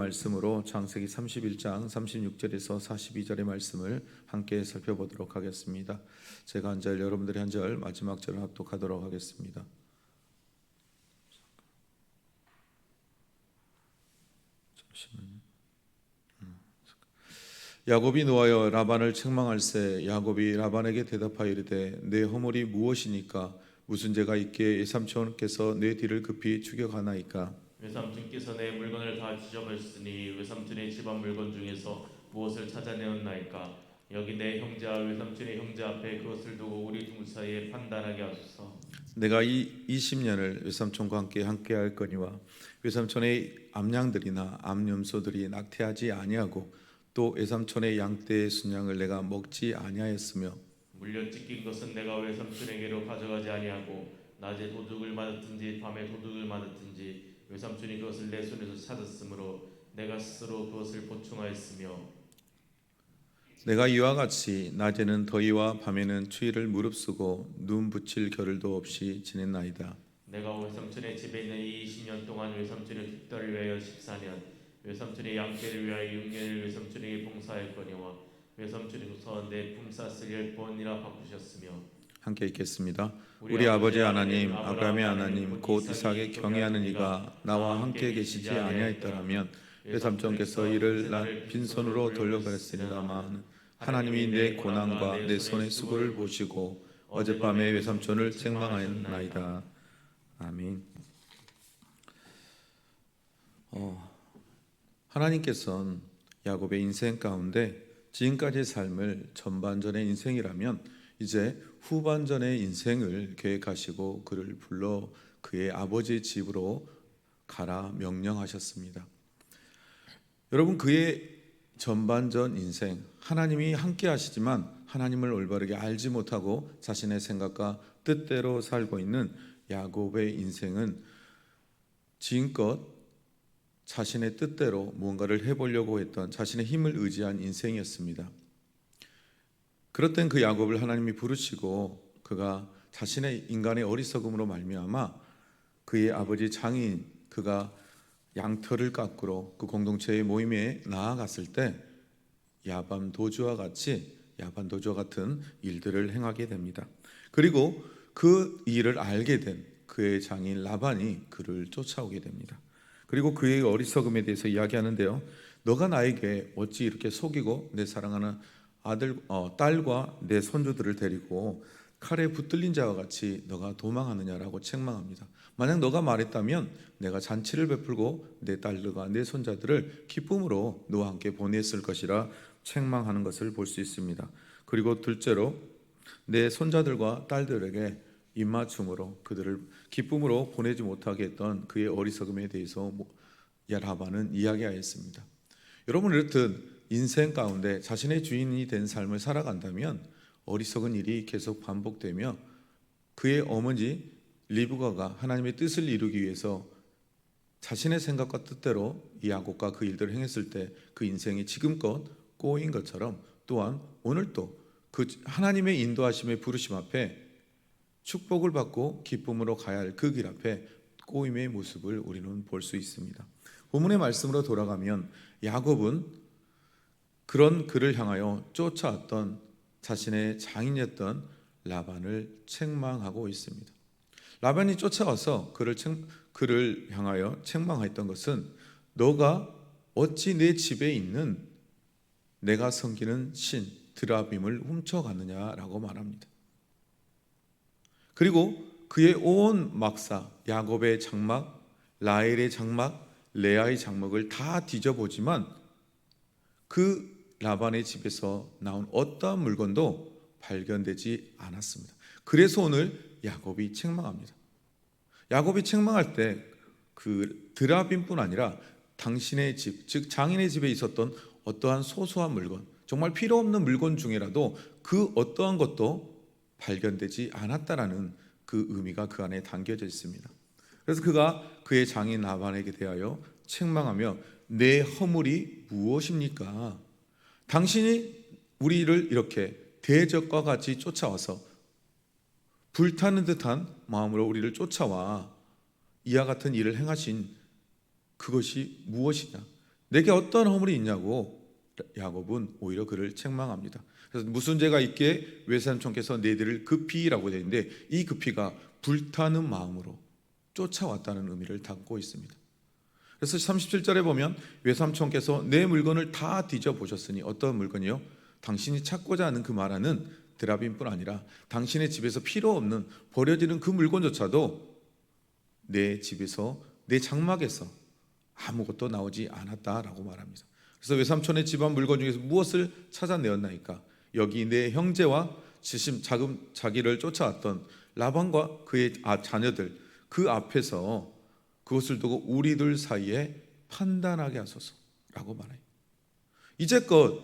말씀으로 창세기 31장 36절에서 42절의 말씀을 함께 살펴보도록 하겠습니다. 제가 한 절, 여러분들이 한 절, 마지막 절을 합독하도록 하겠습니다. 야곱이 노하여 라반을 책망할세. 야곱이 라반에게 대답하여 이르되 내 허물이 무엇이니까? 무슨 죄가 있기에 외삼촌께서 내 뒤를 급히 추격하나이까? 외삼촌께서 내 물건을 다 뒤져봤으니 외삼촌의 집안 물건 중에서 무엇을 찾아내었나이까? 여기 내 형제와 외삼촌의 형제 앞에 그것을 두고 우리 둘 사이에 판단하게 하소서. 내가 이 20년을 외삼촌과 함께 할 거니와 외삼촌의 암양들이나 암염소들이 낙태하지 아니하고 또 외삼촌의 양떼의 순양을 내가 먹지 아니하였으며 물려 찢긴 것은 내가 외삼촌에게로 가져가지 아니하고 낮에 도둑을 맞았든지 밤에 도둑을 맞았든지 외삼촌이 그것을 내 손에서 찾았으므로 내가 스스로 그것을 보충하였으며 내가 이와 같이 낮에는 더위와 밤에는 추위를 무릅쓰고 눈 붙일 겨를도 없이 지냈나이다. 내가 외삼촌의 집에 있는 이 20년 동안 외삼촌의 뒷딸을 위하여 14년 외삼촌의 양떼를 위하여 6년을 외삼촌에게 봉사하였거니와 외삼촌이로서 내 품삯을 10번이나 바꾸셨으며. 함께 읽겠습니다. 우리 아버지 하나님 아브라함의 하나님 곧 이삭에 경외하는 이가 나와 함께 계시지 아니하였더라면 외삼촌께서 이를 난 빈손으로 돌려보냈으리다만 하나님이 내 고난과 내 손의 수고를 보시고 어젯밤에 외삼촌을 책망하였나이다. 아멘. 하나님께서는 야곱의 인생 가운데 지금까지의 삶을 전반전의 인생이라면 이제 후반전의 인생을 계획하시고 그를 불러 그의 아버지의 집으로 가라 명령하셨습니다. 여러분, 그의 전반전 인생, 하나님이 함께 하시지만 하나님을 올바르게 알지 못하고 자신의 생각과 뜻대로 살고 있는 야곱의 인생은 지금껏 자신의 뜻대로 무언가를 해보려고 했던 자신의 힘을 의지한 인생이었습니다. 그렇던 그 야곱을 하나님이 부르시고 그가 자신의 인간의 어리석음으로 말미암아 그의 아버지 장인 그가 양털을 깎으러 그 공동체의 모임에 나아갔을 때 야반 도주와 같은 일들을 행하게 됩니다. 그리고 그 일을 알게 된 그의 장인 라반이 그를 쫓아오게 됩니다. 그리고 그의 어리석음에 대해서 이야기하는데요. 너가 나에게 어찌 이렇게 속이고 내 사랑하는 딸과 내 손주들을 데리고 칼에 붙들린 자와 같이 너가 도망하느냐라고 책망합니다. 만약 너가 말했다면 내가 잔치를 베풀고 내 딸들과 내 손자들을 기쁨으로 너와 함께 보냈을 것이라 책망하는 것을 볼 수 있습니다. 그리고 둘째로 내 손자들과 딸들에게 입맞춤으로 그들을 기쁨으로 보내지 못하게 했던 그의 어리석음에 대해서 라반은 이야기하였습니다. 여러분, 이렇듯 인생 가운데 자신의 주인이 된 삶을 살아간다면 어리석은 일이 계속 반복되며 그의 어머니 리브가가 하나님의 뜻을 이루기 위해서 자신의 생각과 뜻대로 야곱과 그 일들을 행했을 때 그 인생이 지금껏 꼬인 것처럼 또한 오늘도 그 하나님의 인도하심의 부르심 앞에 축복을 받고 기쁨으로 가야 할 그 길 앞에 꼬임의 모습을 우리는 볼 수 있습니다. 본문의 말씀으로 돌아가면 야곱은 그런 그를 향하여 쫓아왔던 자신의 장인이었던 라반을 책망하고 있습니다. 라반이 쫓아와서 그를 향하여 책망했던 것은 너가 어찌 내 집에 있는 내가 섬기는 신 드라빔을 훔쳐갔느냐라고 말합니다. 그리고 그의 온 막사, 야곱의 장막, 라헬의 장막, 레아의 장막을 다 뒤져보지만 그 라반의 집에서 나온 어떠한 물건도 발견되지 않았습니다. 그래서 오늘 야곱이 책망합니다. 야곱이 책망할 때 그 드라빔뿐 아니라 당신의 집, 즉 장인의 집에 있었던 어떠한 소소한 물건, 정말 필요 없는 물건 중에라도 그 어떠한 것도 발견되지 않았다라는 그 의미가 그 안에 담겨져 있습니다. 그래서 그가 그의 장인 라반에게 대하여 책망하며 내 허물이 무엇입니까? 당신이 우리를 이렇게 대적과 같이 쫓아와서 불타는 듯한 마음으로 우리를 쫓아와 이와 같은 일을 행하신 그것이 무엇이냐? 내게 어떤 허물이 있냐고 야곱은 오히려 그를 책망합니다. 그래서 무슨 죄가 있기에 외삼촌께서 너희들을 급히라고 되어 있는데, 이 급히가 불타는 마음으로 쫓아왔다는 의미를 담고 있습니다. 그래서 37절에 보면 외삼촌께서 내 물건을 다 뒤져보셨으니, 어떤 물건이요? 당신이 찾고자 하는 그 말하는 드라빈뿐 아니라 당신의 집에서 필요 없는 버려지는 그 물건조차도 내 집에서, 내 장막에서 아무것도 나오지 않았다라고 말합니다. 그래서 외삼촌의 집안 물건 중에서 무엇을 찾아내었나이까? 여기 내 형제와 자기를 쫓아왔던 라반과 그의 자녀들, 그 앞에서 그것을 두고 우리들 사이에 판단하게 하소서라고 말해요. 이제껏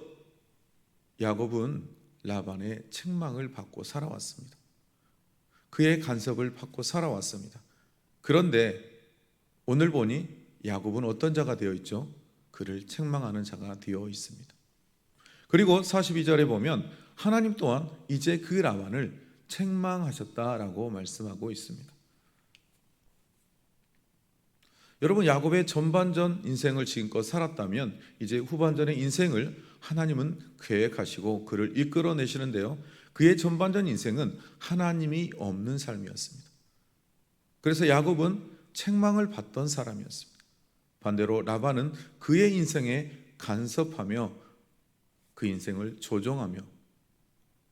야곱은 라반의 책망을 받고 살아왔습니다. 그의 간섭을 받고 살아왔습니다. 그런데 오늘 보니 야곱은 어떤 자가 되어 있죠? 그를 책망하는 자가 되어 있습니다. 그리고 42절에 보면 하나님 또한 이제 그 라반을 책망하셨다라고 말씀하고 있습니다. 여러분, 야곱의 전반전 인생을 지금껏 살았다면 이제 후반전의 인생을 하나님은 계획하시고 그를 이끌어내시는데요, 그의 전반전 인생은 하나님이 없는 삶이었습니다. 그래서 야곱은 책망을 받던 사람이었습니다. 반대로 라반은 그의 인생에 간섭하며 그 인생을 조종하며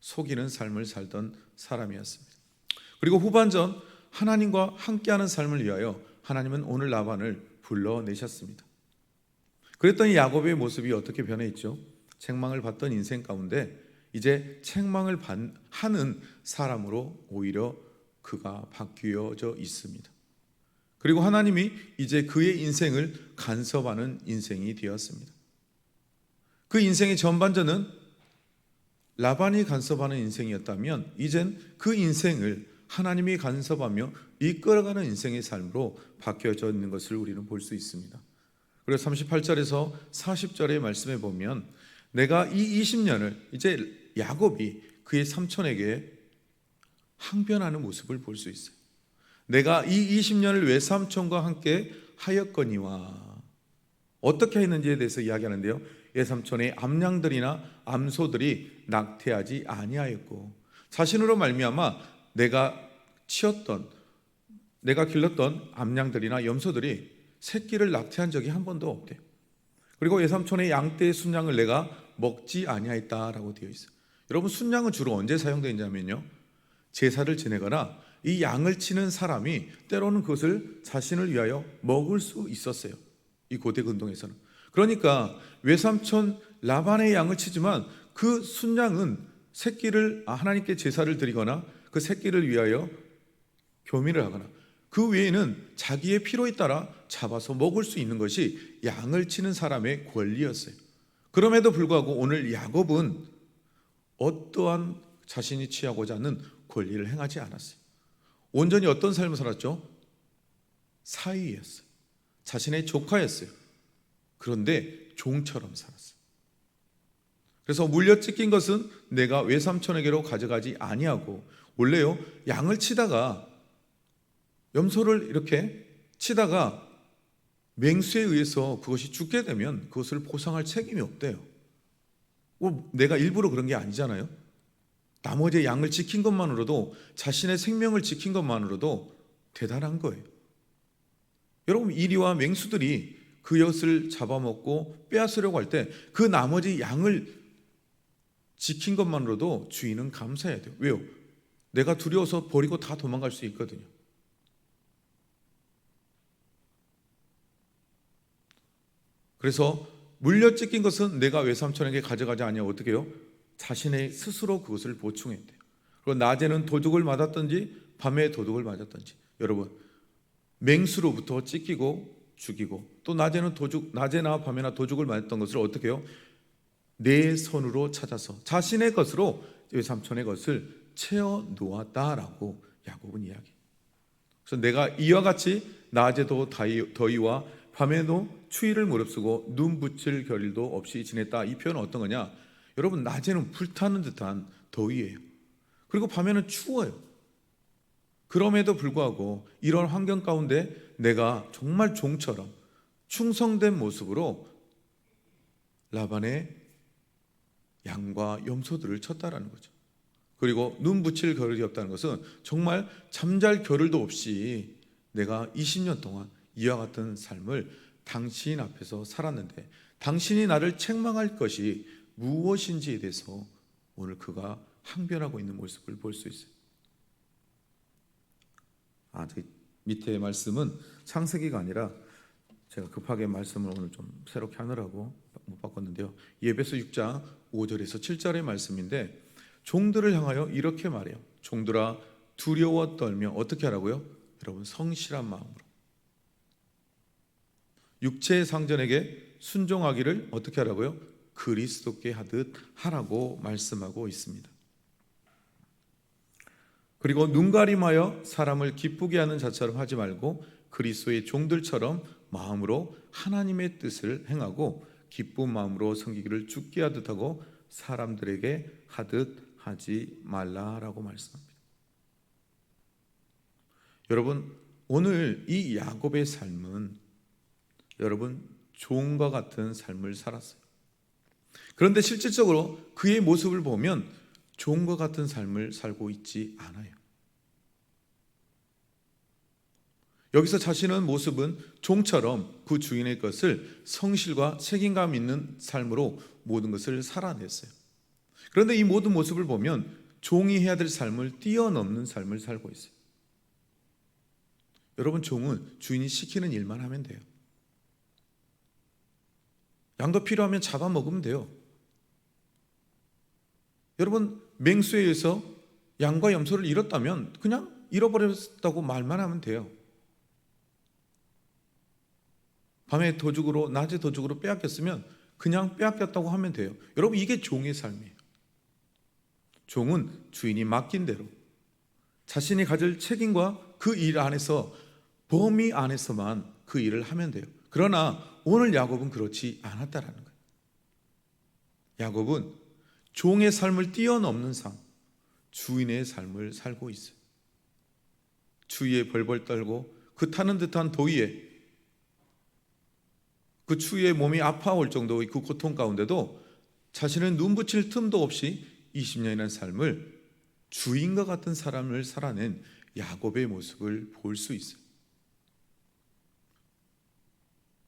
속이는 삶을 살던 사람이었습니다. 그리고 후반전 하나님과 함께하는 삶을 위하여 하나님은 오늘 라반을 불러내셨습니다. 그랬더니 야곱의 모습이 어떻게 변해 있죠? 책망을 받던 인생 가운데 이제 책망을 하는 사람으로 오히려 그가 바뀌어져 있습니다. 그리고 하나님이 이제 그의 인생을 간섭하는 인생이 되었습니다. 그 인생의 전반전은 라반이 간섭하는 인생이었다면 이젠 그 인생을 하나님이 간섭하며 이끌어가는 인생의 삶으로 바뀌어져 있는 것을 우리는 볼 수 있습니다. 그리고 38절에서 40절의 말씀에 보면 내가 이 20년을, 이제 야곱이 그의 삼촌에게 항변하는 모습을 볼 수 있어요. 내가 이 20년을 외삼촌과 함께 하였거니와, 어떻게 했는지에 대해서 이야기하는데요, 외삼촌의 암양들이나 암소들이 낙태하지 아니하였고 자신으로 말미암아 내가 길렀던 암양들이나 염소들이 새끼를 낙태한 적이 한 번도 없대요. 그리고 외삼촌의 양떼의 순양을 내가 먹지 아니하였다라고 되어 있어요. 여러분, 순양은 주로 언제 사용되냐면요, 제사를 지내거나 이 양을 치는 사람이 때로는 그것을 자신을 위하여 먹을 수 있었어요, 이 고대 근동에서는. 그러니까 외삼촌 라반의 양을 치지만 그 순양은 새끼를 하나님께 제사를 드리거나 그 새끼를 위하여 교미를 하거나 그 외에는 자기의 필요에 따라 잡아서 먹을 수 있는 것이 양을 치는 사람의 권리였어요. 그럼에도 불구하고 오늘 야곱은 어떠한 자신이 취하고자 하는 권리를 행하지 않았어요. 온전히 어떤 삶을 살았죠? 사위였어요. 자신의 조카였어요. 그런데 종처럼 살았어요. 그래서 물려 찢긴 것은 내가 외삼촌에게로 가져가지 아니하고, 원래요, 양을 치다가 염소를 이렇게 치다가 맹수에 의해서 그것이 죽게 되면 그것을 보상할 책임이 없대요. 내가 일부러 그런 게 아니잖아요. 나머지 양을 지킨 것만으로도, 자신의 생명을 지킨 것만으로도 대단한 거예요. 여러분, 이리와 맹수들이 그것을 잡아먹고 빼앗으려고 할 때 그 나머지 양을 지킨 것만으로도 주인은 감사해야 돼요. 왜요? 내가 두려워서 버리고 다 도망갈 수 있거든요. 그래서 물려 찢긴 것은 내가 외삼촌에게 가져가지 아니하고 어떻게 해요? 자신의 스스로 그것을 보충했대요. 그리고 낮에는 도둑을 맞았든지 밤에 도둑을 맞았든지, 여러분, 맹수로부터 찢기고 죽이고 또 낮에나 밤에나 도둑을 맞았던 것을 어떻게 해요? 내 손으로 찾아서 자신의 것으로 외삼촌의 것을 채워 놓았다라고 야곱은 이야기해요. 그래서 내가 이와 같이 낮에도 더위와 밤에도 추위를 무릅쓰고 눈 붙일 겨를도 없이 지냈다. 이 표현은 어떤 거냐? 여러분, 낮에는 불타는 듯한 더위예요. 그리고 밤에는 추워요. 그럼에도 불구하고 이런 환경 가운데 내가 정말 종처럼 충성된 모습으로 라반의 양과 염소들을 쳤다라는 거죠. 그리고 눈 붙일 겨를이 없다는 것은 정말 잠잘 겨를도 없이 내가 20년 동안 이와 같은 삶을 당신 앞에서 살았는데 당신이 나를 책망할 것이 무엇인지에 대해서 오늘 그가 항변하고 있는 모습을 볼 수 있어요. 밑에 말씀은 창세기가 아니라 제가 급하게 말씀을 오늘 좀 새롭게 하느라고 못 바꿨는데요. 에베소 6장 5절에서 7절의 말씀인데 종들을 향하여 이렇게 말해요. 종들아 두려워 떨며 어떻게 하라고요? 여러분 성실한 마음으로 육체의 상전에게 순종하기를 어떻게 하라고요? 그리스도께 하듯 하라고 말씀하고 있습니다. 그리고 눈가림하여 사람을 기쁘게 하는 자처럼 하지 말고 그리스도의 종들처럼 마음으로 하나님의 뜻을 행하고 기쁜 마음으로 섬기기를 주께 하듯 하고 사람들에게 하듯 하지 말라라고 말씀합니다. 여러분, 오늘 이 야곱의 삶은 여러분 종과 같은 삶을 살았어요. 그런데 실질적으로 그의 모습을 보면 종과 같은 삶을 살고 있지 않아요. 여기서 자신의 모습은 종처럼 그 주인의 것을 성실과 책임감 있는 삶으로 모든 것을 살아냈어요. 그런데 이 모든 모습을 보면 종이 해야 될 삶을 뛰어넘는 삶을 살고 있어요. 여러분, 종은 주인이 시키는 일만 하면 돼요. 양도 필요하면 잡아먹으면 돼요. 여러분, 맹수에 의해서 양과 염소를 잃었다면 그냥 잃어버렸다고 말만 하면 돼요. 밤에 도둑으로, 낮에 도둑으로 빼앗겼으면 그냥 빼앗겼다고 하면 돼요. 여러분, 이게 종의 삶이에요. 종은 주인이 맡긴 대로 자신이 가질 책임과 그 일 안에서, 범위 안에서만 그 일을 하면 돼요. 그러나 오늘 야곱은 그렇지 않았다라는 거예요. 야곱은 종의 삶을 뛰어넘는 삶, 주인의 삶을 살고 있어요. 추위에 벌벌 떨고 그 타는 듯한 더위에 그 추위에 몸이 아파올 정도의 그 고통 가운데도 자신은 눈 붙일 틈도 없이 20년이라는 삶을 주인과 같은 사람을 살아낸 야곱의 모습을 볼 수 있어요.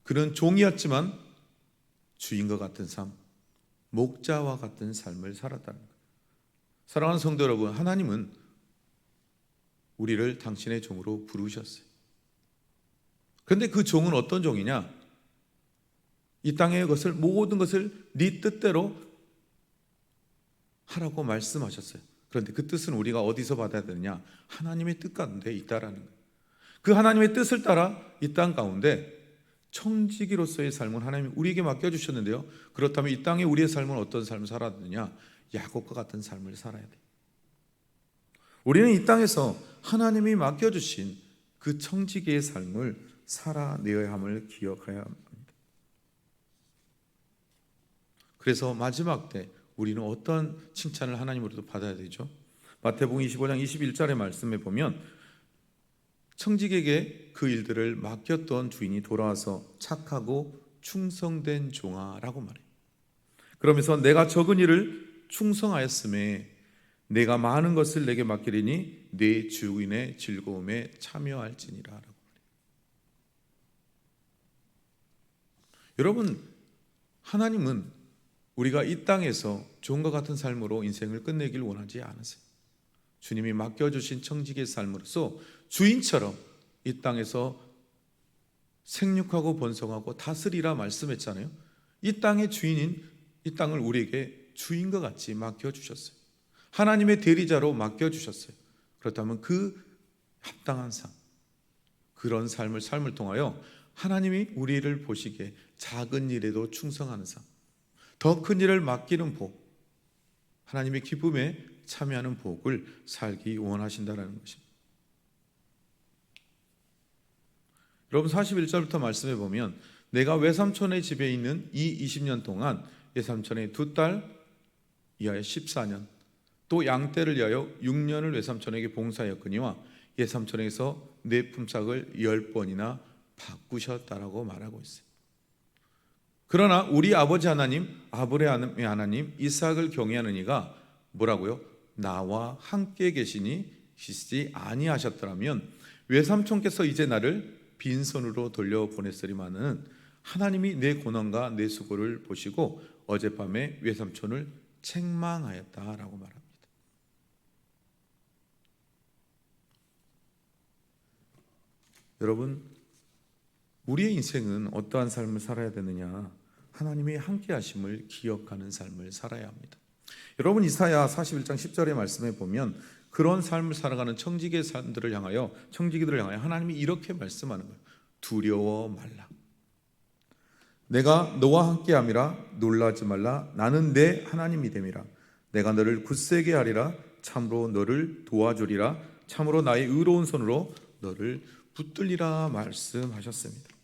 그는 종이었지만 주인과 같은 삶, 목자와 같은 삶을 살았다는 거예요. 사랑하는 성도 여러분, 하나님은 우리를 당신의 종으로 부르셨어요. 그런데 그 종은 어떤 종이냐? 이 땅의 것을, 모든 것을 네 뜻대로 하라고 말씀하셨어요. 그런데 그 뜻은 우리가 어디서 받아야 되느냐? 하나님의 뜻 가운데 있다라는 거예요. 그 하나님의 뜻을 따라 이 땅 가운데 청지기로서의 삶은 하나님이 우리에게 맡겨주셨는데요. 그렇다면 이 땅에 우리의 삶은 어떤 삶을 살아야 되느냐? 야곱과 같은 삶을 살아야 돼요. 우리는 이 땅에서 하나님이 맡겨주신 그 청지기의 삶을 살아내어야 함을 기억해야 합니다. 그래서 마지막 때 우리는 어떤 칭찬을 하나님으로부터 받아야 되죠? 마태복음 25장 21절의 말씀에 보면 청지기에게 그 일들을 맡겼던 주인이 돌아와서 착하고 충성된 종아라고 말해요. 그러면서 내가 적은 일을 충성하였음에 내가 많은 것을 내게 맡기리니 내 주인의 즐거움에 참여할지니라 라고 말해요. 여러분, 하나님은 우리가 이 땅에서 종과 같은 삶으로 인생을 끝내길 원하지 않으세요. 주님이 맡겨주신 청지기의 삶으로서 주인처럼 이 땅에서 생육하고 번성하고 다스리라 말씀했잖아요. 이 땅의 주인인, 이 땅을 우리에게 주인과 같이 맡겨주셨어요. 하나님의 대리자로 맡겨주셨어요. 그렇다면 그 합당한 삶, 그런 삶을 통하여 하나님이 우리를 보시기에 작은 일에도 충성하는 삶, 더 큰 일을 맡기는 복, 하나님의 기쁨에 참여하는 복을 살기 원하신다는 것입니다. 여러분, 41절부터 말씀해 보면 내가 외삼촌의 집에 있는 이 20년 동안 외삼촌의 2딸 이하의 14년, 또 양떼를 위하여 6년을 외삼촌에게 봉사하였거니와 외삼촌에게서 내 품삯을 10번이나 바꾸셨다라고 말하고 있어요. 그러나 우리 아버지 하나님, 아브라함의 하나님, 이삭을 경외하는 이가 뭐라고요? 나와 함께 계시지 아니하셨더라면 외삼촌께서 이제 나를 빈손으로 돌려보냈으리마는 하나님이 내 고난과 내 수고를 보시고 어젯밤에 외삼촌을 책망하였다라고 말합니다. 여러분, 우리의 인생은 어떠한 삶을 살아야 되느냐? 하나님의 함께 하심을 기억하는 삶을 살아야 합니다. 여러분, 이사야 41장 10절의 말씀에 보면 그런 삶을 살아가는 청지기들을 향하여 하나님이 이렇게 말씀하는 거예요. 두려워 말라. 내가 너와 함께함이라 놀라지 말라. 나는 내 하나님이 됨이라. 내가 너를 굳세게 하리라. 참으로 너를 도와주리라. 참으로 나의 의로운 손으로 너를 붙들리라 말씀하셨습니다.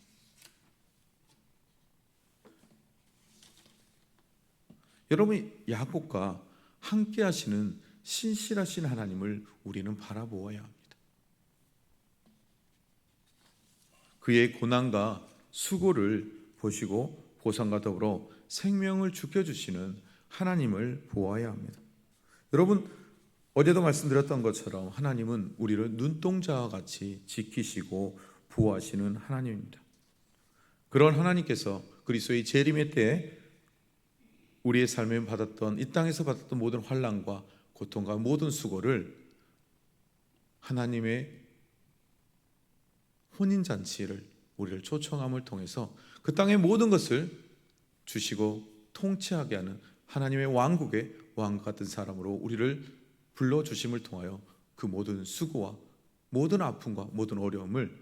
여러분, 야곱과 함께 하시는 신실하신 하나님을 우리는 바라보아야 합니다. 그의 고난과 수고를 보시고 보상과 더불어 생명을 지켜주시는 하나님을 보아야 합니다. 여러분, 어제도 말씀드렸던 것처럼 하나님은 우리를 눈동자와 같이 지키시고 보호하시는 하나님입니다. 그런 하나님께서 그리스도의 재림의 때에 우리의 삶에 받았던, 이 땅에서 받았던 모든 환난과 고통과 모든 수고를 하나님의 혼인잔치를 우리를 초청함을 통해서 그 땅의 모든 것을 주시고 통치하게 하는 하나님의 왕국의 왕 같은 사람으로 우리를 불러주심을 통하여 그 모든 수고와 모든 아픔과 모든 어려움을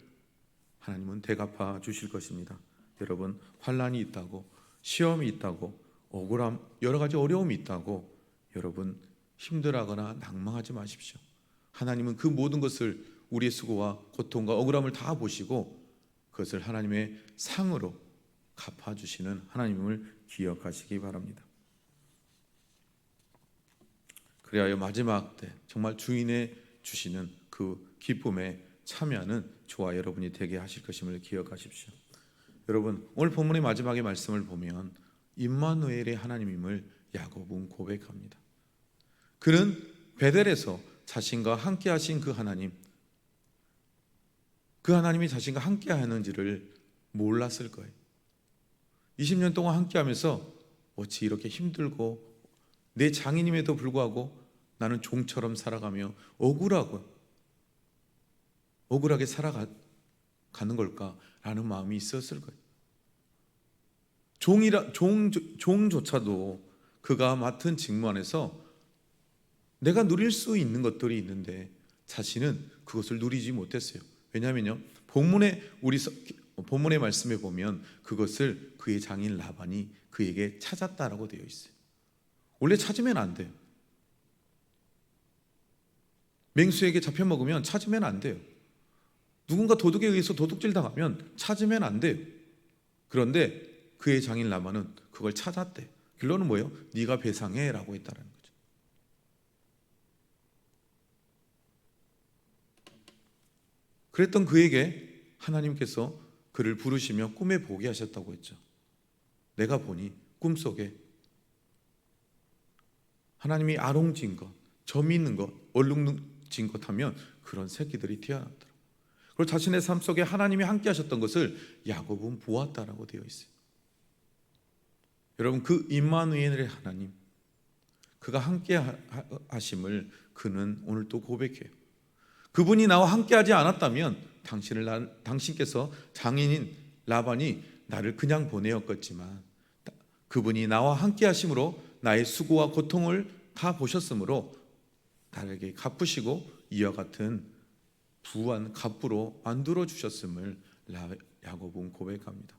하나님은 대갚아 주실 것입니다. 여러분, 환난이 있다고, 시험이 있다고, 억울함, 여러 가지 어려움이 있다고 여러분 힘들어하거나 낭망하지 마십시오. 하나님은 그 모든 것을, 우리의 수고와 고통과 억울함을 다 보시고 그것을 하나님의 상으로 갚아주시는 하나님을 기억하시기 바랍니다. 그리하여 마지막 때 정말 주인의 주시는 그 기쁨에 참여하는 저와 여러분이 되게 하실 것임을 기억하십시오. 여러분, 오늘 본문의 마지막의 말씀을 보면 임마누엘의 하나님임을 야곱은 고백합니다. 그는 베델에서 자신과 함께 하신 그 하나님, 그 하나님이 자신과 함께 하는지를 몰랐을 거예요. 20년 동안 함께 하면서 어찌 이렇게 힘들고 내 장인임에도 불구하고 나는 종처럼 살아가며 억울하게 살아가는 걸까라는 마음이 있었을 거예요. 종조차도 그가 맡은 직무 안에서 내가 누릴 수 있는 것들이 있는데 자신은 그것을 누리지 못했어요. 왜냐하면요, 본문의 말씀에 보면 그것을 그의 장인 라반이 그에게 찾았다라고 되어 있어요. 원래 찾으면 안 돼요. 맹수에게 잡혀 먹으면 찾으면 안 돼요. 누군가 도둑에 의해서 도둑질 당하면 찾으면 안 돼요. 그런데 그의 장인 라반은 그걸 찾았대. 결론은 뭐예요? 네가 배상해 라고 했다는 거죠. 그랬던 그에게 하나님께서 그를 부르시며 꿈에 보게 하셨다고 했죠. 내가 보니 꿈속에 하나님이 아롱진 것, 점 있는 것, 얼룩진 것 하면 그런 새끼들이 튀어나왔더라. 그리고 자신의 삶 속에 하나님이 함께 하셨던 것을 야곱은 보았다라고 되어 있어요. 여러분, 그 임마누엘의 하나님, 그가 함께 하심을 그는 오늘 또 고백해요. 그분이 나와 함께 하지 않았다면 당신께서 장인인 라반이 나를 그냥 보내었겠지만 그분이 나와 함께 하심으로 나의 수고와 고통을 다 보셨으므로 나에게 갚으시고 이와 같은 부한 갑부로 만들어 주셨음을 야곱은 고백합니다.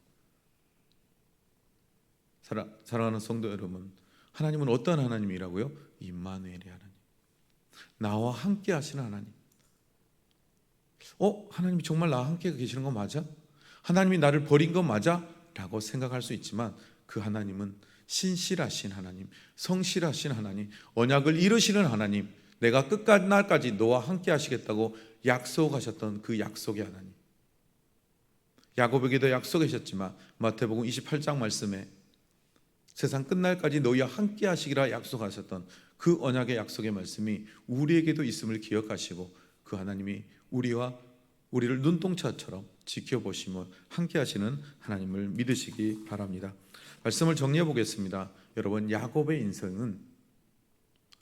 사랑하는 성도 여러분, 하나님은 어떤 하나님이라고요? 임마누엘의 하나님, 나와 함께 하시는 하나님. 하나님이 정말 나와 함께 계시는 거 맞아? 하나님이 나를 버린 거 맞아? 라고 생각할 수 있지만 그 하나님은 신실하신 하나님, 성실하신 하나님, 언약을 이루시는 하나님, 내가 끝까지 날까지 너와 함께 하시겠다고 약속하셨던 그 약속의 하나님. 야곱에게도 약속하셨지만 마태복음 28장 말씀에 세상 끝날까지 너희와 함께 하시기라 약속하셨던 그 언약의 약속의 말씀이 우리에게도 있음을 기억하시고 그 하나님이 우리를 눈동자처럼 지켜보시며 함께 하시는 하나님을 믿으시기 바랍니다. 말씀을 정리해 보겠습니다. 여러분, 야곱의 인생은,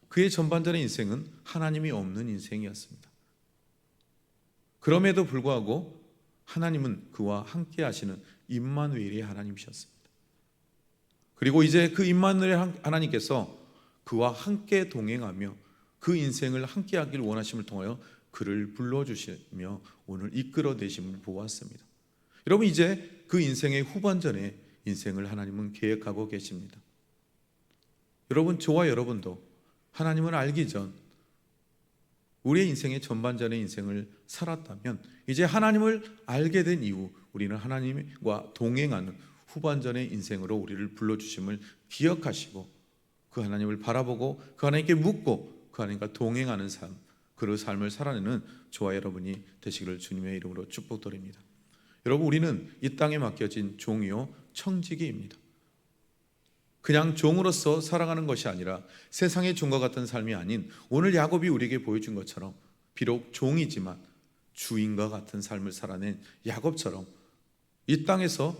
그의 전반전의 인생은 하나님이 없는 인생이었습니다. 그럼에도 불구하고 하나님은 그와 함께 하시는 임마누엘의 하나님이셨습니다. 그리고 이제 그 임마누엘 하나님께서 그와 함께 동행하며 그 인생을 함께 하길 원하심을 통하여 그를 불러주시며 오늘 이끌어내심을 보았습니다. 여러분, 이제 그 인생의 후반전에 인생을 하나님은 계획하고 계십니다. 여러분, 저와 여러분도 하나님을 알기 전 우리의 인생의 전반전의 인생을 살았다면 이제 하나님을 알게 된 이후 우리는 하나님과 동행하는 후반전의 인생으로 우리를 불러주심을 기억하시고 그 하나님을 바라보고 그 하나님께 묻고 그 하나님과 동행하는 삶, 그 삶을 살아내는 저와 여러분이 되시기를 주님의 이름으로 축복드립니다. 여러분, 우리는 이 땅에 맡겨진 종이요 청지기입니다. 그냥 종으로서 살아가는 것이 아니라 세상의 종과 같은 삶이 아닌 오늘 야곱이 우리에게 보여준 것처럼 비록 종이지만 주인과 같은 삶을 살아낸 야곱처럼 이 땅에서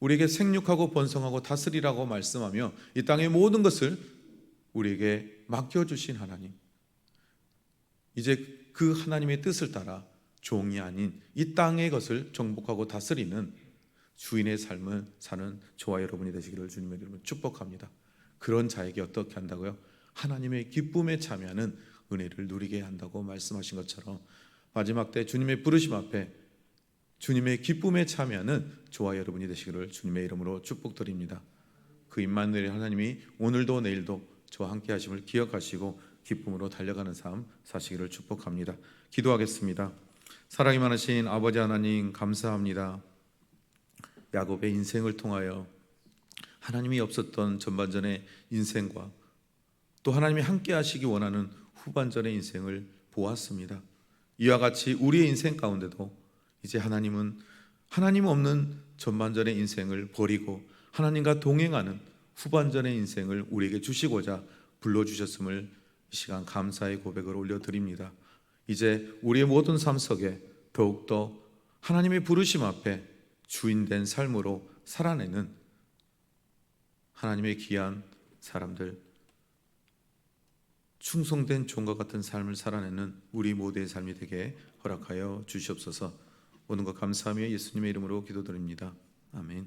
우리에게 생육하고 번성하고 다스리라고 말씀하며 이 땅의 모든 것을 우리에게 맡겨주신 하나님, 이제 그 하나님의 뜻을 따라 종이 아닌 이 땅의 것을 정복하고 다스리는 주인의 삶을 사는 저와 여러분이 되시기를 주님의 이름으로 축복합니다. 그런 자에게 어떻게 한다고요? 하나님의 기쁨에 참여하는 은혜를 누리게 한다고 말씀하신 것처럼 마지막 때 주님의 부르심 앞에 주님의 기쁨에 참여하는 저와 여러분이 되시기를 주님의 이름으로 축복드립니다. 그 임마누엘 하나님이 오늘도 내일도 저와 함께 하심을 기억하시고 기쁨으로 달려가는 삶 사시기를 축복합니다. 기도하겠습니다. 사랑이 많으신 아버지 하나님, 감사합니다. 야곱의 인생을 통하여 하나님이 없었던 전반전의 인생과 또 하나님이 함께 하시기 원하는 후반전의 인생을 보았습니다. 이와 같이 우리의 인생 가운데도 이제 하나님은 하나님 없는 전반전의 인생을 버리고 하나님과 동행하는 후반전의 인생을 우리에게 주시고자 불러주셨음을 이 시간 감사의 고백을 올려드립니다. 이제 우리의 모든 삶 속에 더욱더 하나님의 부르심 앞에 주인된 삶으로 살아내는 하나님의 귀한 사람들, 충성된 종과 같은 삶을 살아내는 우리 모두의 삶이 되게 허락하여 주시옵소서. 모든 것 감사하며 예수님의 이름으로 기도드립니다. 아멘.